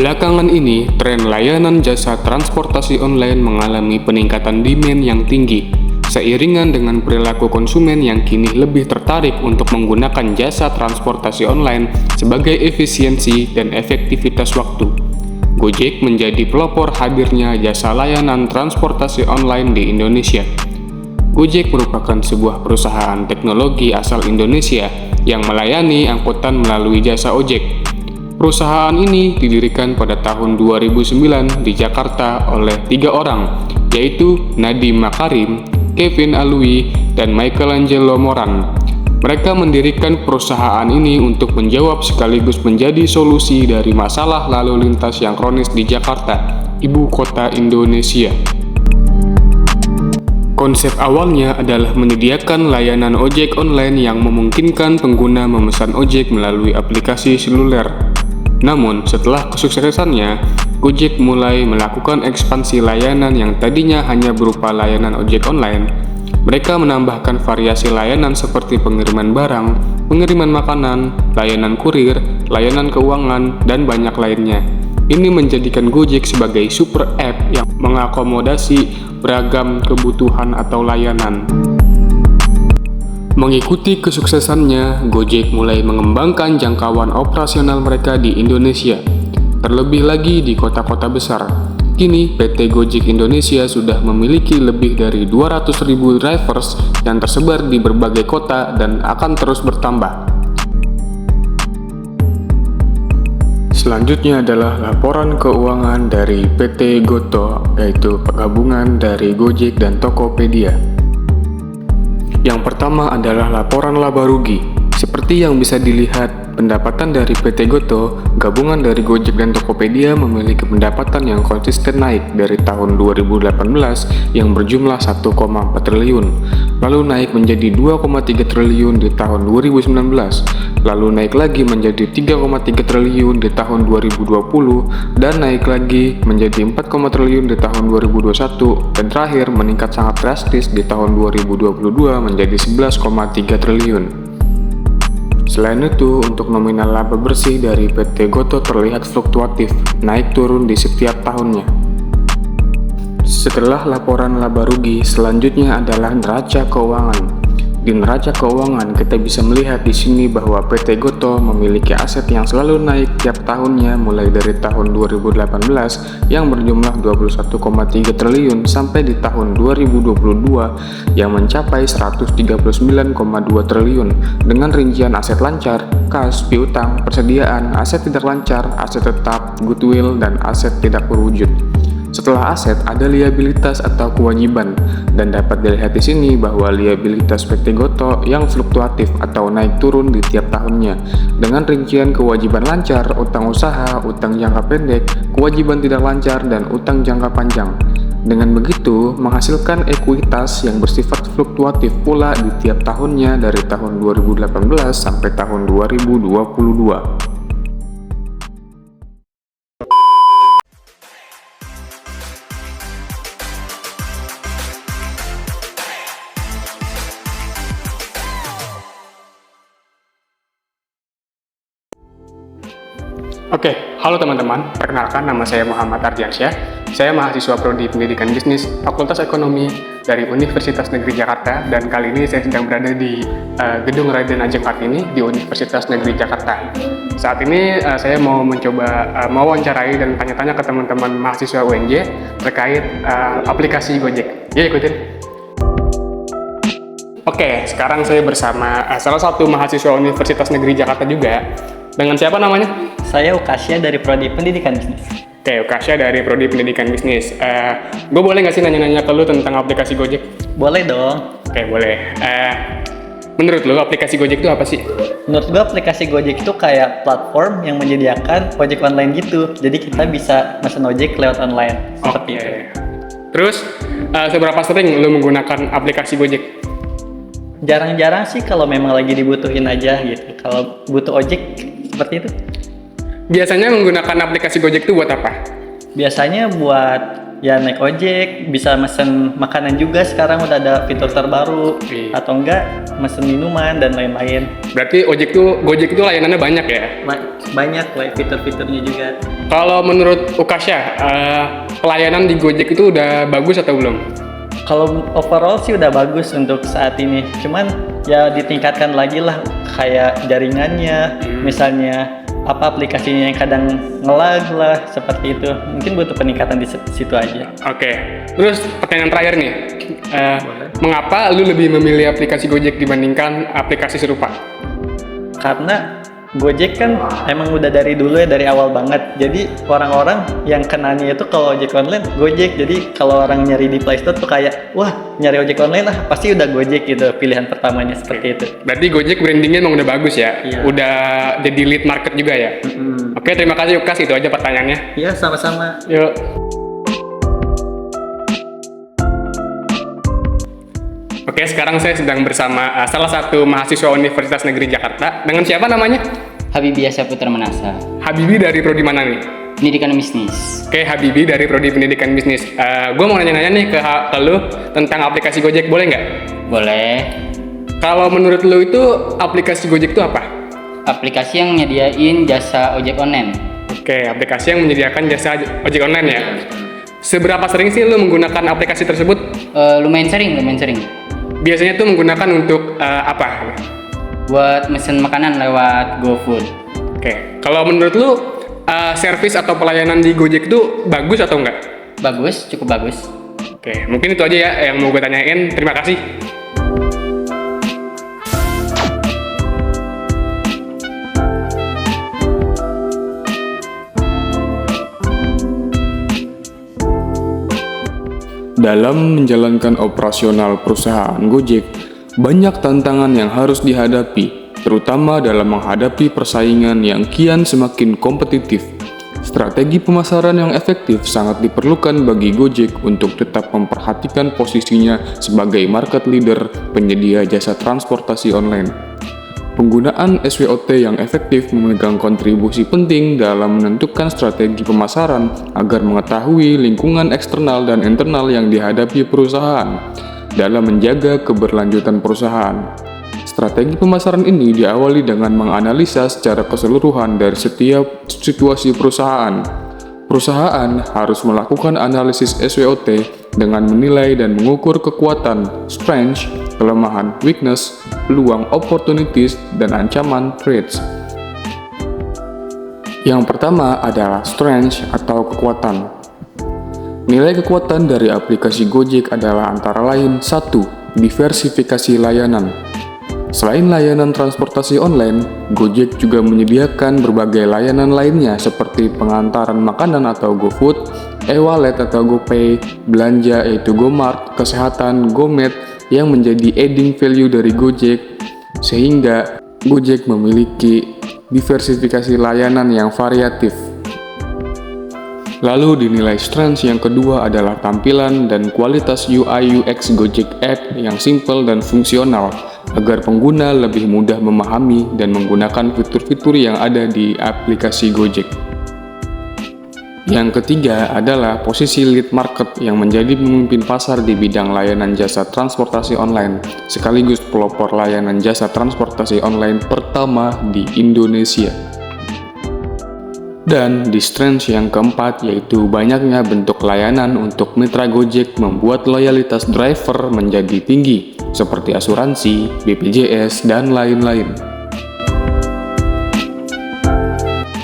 Belakangan ini, tren layanan jasa transportasi online mengalami peningkatan demand yang tinggi, seiringan dengan perilaku konsumen yang kini lebih tertarik untuk menggunakan jasa transportasi online sebagai efisiensi dan efektivitas waktu. Gojek menjadi pelopor hadirnya jasa layanan transportasi online di Indonesia. Gojek merupakan sebuah perusahaan teknologi asal Indonesia yang melayani angkutan melalui jasa ojek. Perusahaan ini didirikan pada tahun 2009 di Jakarta oleh 3 orang, yaitu Nadiem Makarim, Kevin Alwi, dan Michelangelo Moran. Mereka mendirikan perusahaan ini untuk menjawab sekaligus menjadi solusi dari masalah lalu lintas yang kronis di Jakarta, ibu kota Indonesia. Konsep awalnya adalah menyediakan layanan ojek online yang memungkinkan pengguna memesan ojek melalui aplikasi seluler. Namun, setelah kesuksesannya, Gojek mulai melakukan ekspansi layanan yang tadinya hanya berupa layanan ojek online. Mereka menambahkan variasi layanan seperti pengiriman barang, pengiriman makanan, layanan kurir, layanan keuangan, dan banyak lainnya. Ini menjadikan Gojek sebagai super app yang mengakomodasi beragam kebutuhan atau layanan. Mengikuti kesuksesannya, Gojek mulai mengembangkan jangkauan operasional mereka di Indonesia, terlebih lagi di kota-kota besar. Kini, PT Gojek Indonesia sudah memiliki lebih dari 200.000 drivers yang tersebar di berbagai kota dan akan terus bertambah. Selanjutnya adalah laporan keuangan dari PT Gotoh, yaitu penggabungan dari Gojek dan Tokopedia. Yang pertama adalah laporan laba rugi. Seperti yang bisa dilihat, pendapatan dari PT Gotoh, gabungan dari Gojek dan Tokopedia memiliki pendapatan yang konsisten naik dari tahun 2018 yang berjumlah 1,4 triliun, lalu naik menjadi 2,3 triliun di tahun 2019, lalu naik lagi menjadi 3,3 triliun di tahun 2020, dan naik lagi menjadi 4, triliun di tahun 2021, dan terakhir meningkat sangat drastis di tahun 2022 menjadi 11,3 triliun. Selain itu, untuk nominal laba bersih dari PT Gotoh terlihat fluktuatif, naik turun di setiap tahunnya. Setelah laporan laba rugi, selanjutnya adalah neraca keuangan. Di neraca keuangan, kita bisa melihat di sini bahwa PT Gotoh memiliki aset yang selalu naik tiap tahunnya mulai dari tahun 2018 yang berjumlah 21,3 triliun sampai di tahun 2022 yang mencapai 139,2 triliun dengan rincian aset lancar, kas, piutang, persediaan, aset tidak lancar, aset tetap, goodwill, dan aset tidak berwujud. Setelah aset, ada liabilitas atau kewajiban, dan dapat dilihat di sini bahwa liabilitas PT Gotoh yang fluktuatif atau naik turun di tiap tahunnya, dengan rincian kewajiban lancar, utang usaha, utang jangka pendek, kewajiban tidak lancar, dan utang jangka panjang. Dengan begitu, menghasilkan ekuitas yang bersifat fluktuatif pula di tiap tahunnya dari tahun 2018 sampai tahun 2022. Oke, halo teman-teman, perkenalkan nama saya Muhammad Ardiansyah. Saya mahasiswa Prodi Pendidikan Bisnis Fakultas Ekonomi dari Universitas Negeri Jakarta, dan kali ini saya sedang berada di Gedung Raden Ajeng Kartini di Universitas Negeri Jakarta. Saat ini saya mau mencoba mewawancarai dan tanya-tanya ke teman-teman mahasiswa UNJ terkait aplikasi Gojek. Ya, ikutin. Oke, sekarang saya bersama salah satu mahasiswa Universitas Negeri Jakarta juga. Dengan siapa namanya? Saya Ukasya dari Prodi Pendidikan Bisnis. Oke, Ukasya dari Prodi Pendidikan Bisnis. Gue boleh nggak sih nanya-nanya ke lu tentang aplikasi Gojek? Boleh dong. Oke, boleh. Menurut lu aplikasi Gojek itu apa sih? Menurut gua aplikasi Gojek itu kayak platform yang menyediakan ojek online gitu. Jadi kita bisa mesen ojek lewat online. Seperti itu. Terus, seberapa sering lu menggunakan aplikasi Gojek? Jarang-jarang sih kalau memang lagi dibutuhin aja gitu. Kalau butuh ojek seperti itu. Biasanya menggunakan aplikasi Gojek itu buat apa? Biasanya buat ya naik ojek, bisa mesen makanan juga, sekarang udah ada fitur terbaru, atau enggak mesen minuman dan lain-lain. Berarti Gojek itu layanannya banyak ya? Banyak lah fitur-fiturnya juga. Kalau menurut Ukasha, pelayanan di Gojek itu udah bagus atau belum? Kalau overall sih udah bagus untuk saat ini. Cuman ya ditingkatkan lagi lah kayak jaringannya, misalnya apa aplikasinya yang kadang nge-lag lah seperti itu. Mungkin butuh peningkatan di situ aja. Oke. Terus pertanyaan terakhir nih, mengapa lu lebih memilih aplikasi Gojek dibandingkan aplikasi serupa? Karena Gojek kan emang udah dari dulu ya, dari awal banget. Jadi orang-orang yang kenanya itu kalau ojek online Gojek. Jadi kalau orang nyari di Play Store tuh kayak, wah nyari ojek online lah pasti udah Gojek gitu, pilihan pertamanya seperti itu. Berarti Gojek brandingnya emang udah bagus ya? Iya. Udah jadi lead market juga ya? Oke, terima kasih Ukas, itu aja pertanyaannya. Iya, sama-sama. Yuk. Oke, sekarang saya sedang bersama salah satu mahasiswa Universitas Negeri Jakarta. Dengan siapa namanya? Habibie Saputra Manasa, Habibie dari prodi mana nih? pendidikan bisnis. Oke, Habibie dari prodi pendidikan bisnis. Gue mau nanya-nanya nih ke lu tentang aplikasi Gojek, boleh nggak? Boleh. Kalau menurut lu itu aplikasi Gojek itu apa? Aplikasi yang nyediain jasa ojek online. Oke, aplikasi yang menyediakan jasa ojek online ya. Seberapa sering sih lu menggunakan aplikasi tersebut? Lumayan sering. Biasanya tuh menggunakan untuk apa? Buat mesen makanan lewat GoFood. Oke, kalau menurut lu servis atau pelayanan di Gojek itu bagus atau enggak? Bagus, cukup bagus. Oke, mungkin itu aja ya yang mau gue tanyain. Terima kasih. Dalam menjalankan operasional perusahaan Gojek, banyak tantangan yang harus dihadapi, terutama dalam menghadapi persaingan yang kian semakin kompetitif. Strategi pemasaran yang efektif sangat diperlukan bagi Gojek untuk tetap memperhatikan posisinya sebagai market leader penyedia jasa transportasi online. Penggunaan SWOT yang efektif memegang kontribusi penting dalam menentukan strategi pemasaran agar mengetahui lingkungan eksternal dan internal yang dihadapi perusahaan dalam menjaga keberlanjutan perusahaan. Strategi pemasaran ini diawali dengan menganalisa secara keseluruhan dari setiap situasi perusahaan. Perusahaan harus melakukan analisis SWOT dengan menilai dan mengukur kekuatan, strength, kelemahan, weakness, peluang, opportunities, dan ancaman, threats. Yang pertama adalah strength atau kekuatan. Nilai kekuatan dari aplikasi Gojek adalah antara lain 1. Diversifikasi layanan. Selain layanan transportasi online, Gojek juga menyediakan berbagai layanan lainnya seperti pengantaran makanan atau GoFood, e-wallet atau GoPay, belanja yaitu GoMart, kesehatan, GoMed yang menjadi adding value dari Gojek, sehingga Gojek memiliki diversifikasi layanan yang variatif. Lalu dinilai strength yang kedua adalah tampilan dan kualitas UI UX Gojek App yang simple dan fungsional agar pengguna lebih mudah memahami dan menggunakan fitur-fitur yang ada di aplikasi Gojek. Yang ketiga adalah posisi lead market yang menjadi pemimpin pasar di bidang layanan jasa transportasi online, sekaligus pelopor layanan jasa transportasi online pertama di Indonesia. Dan di strength yang keempat yaitu banyaknya bentuk layanan untuk mitra Gojek membuat loyalitas driver menjadi tinggi, seperti asuransi, BPJS, dan lain-lain.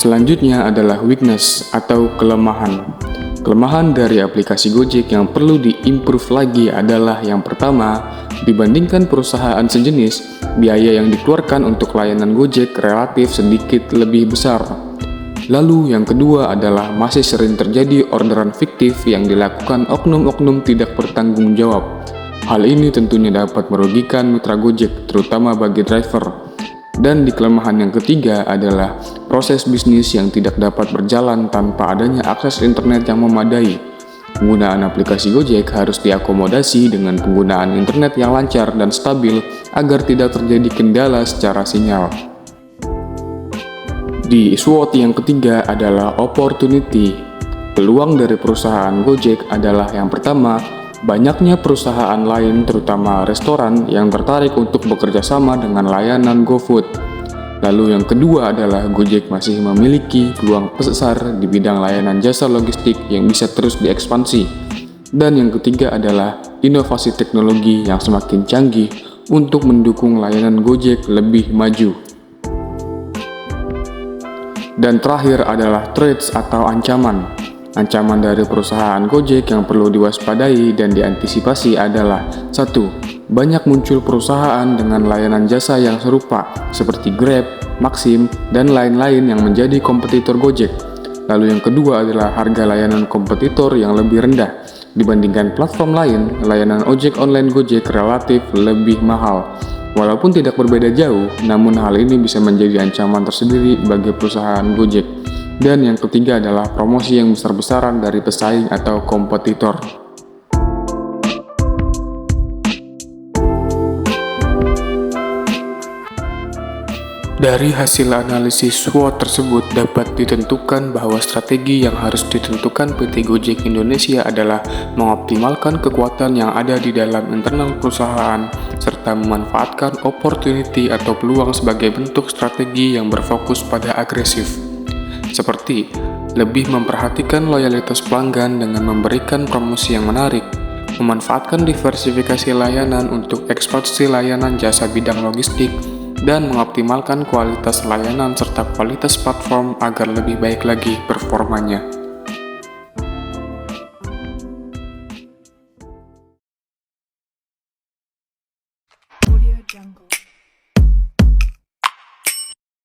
Selanjutnya adalah weakness atau kelemahan. Kelemahan dari aplikasi Gojek yang perlu diimprove lagi adalah yang pertama, dibandingkan perusahaan sejenis, biaya yang dikeluarkan untuk layanan Gojek relatif sedikit lebih besar. Lalu yang kedua adalah masih sering terjadi orderan fiktif yang dilakukan oknum-oknum tidak bertanggung jawab. Hal ini tentunya dapat merugikan mitra Gojek, terutama bagi driver. Dan di kelemahan yang ketiga adalah proses bisnis yang tidak dapat berjalan tanpa adanya akses internet yang memadai. Penggunaan aplikasi Gojek harus diakomodasi dengan penggunaan internet yang lancar dan stabil agar tidak terjadi kendala secara sinyal. Di SWOT yang ketiga adalah opportunity. Peluang dari perusahaan Gojek adalah yang pertama, banyaknya perusahaan lain terutama restoran yang tertarik untuk bekerja sama dengan layanan GoFood. Lalu yang kedua adalah Gojek masih memiliki peluang besar di bidang layanan jasa logistik yang bisa terus diekspansi. Dan yang ketiga adalah inovasi teknologi yang semakin canggih untuk mendukung layanan Gojek lebih maju. Dan terakhir adalah threats atau ancaman. Ancaman dari perusahaan Gojek yang perlu diwaspadai dan diantisipasi adalah 1. Banyak muncul perusahaan dengan layanan jasa yang serupa seperti Grab, Maxim, dan lain-lain yang menjadi kompetitor Gojek. Lalu yang kedua adalah harga layanan kompetitor yang lebih rendah. Dibandingkan platform lain, layanan ojek online Gojek relatif lebih mahal. Walaupun tidak berbeda jauh, namun hal ini bisa menjadi ancaman tersendiri bagi perusahaan Gojek. Dan yang ketiga adalah promosi yang besar-besaran dari pesaing atau kompetitor. Dari hasil analisis SWOT tersebut dapat ditentukan bahwa strategi yang harus ditentukan PT Gojek Indonesia adalah mengoptimalkan kekuatan yang ada di dalam internal perusahaan serta memanfaatkan opportunity atau peluang sebagai bentuk strategi yang berfokus pada agresif. Seperti lebih memperhatikan loyalitas pelanggan dengan memberikan promosi yang menarik, memanfaatkan diversifikasi layanan untuk ekspansi layanan jasa bidang logistik, dan mengoptimalkan kualitas layanan serta kualitas platform agar lebih baik lagi performanya. Audio Jungle.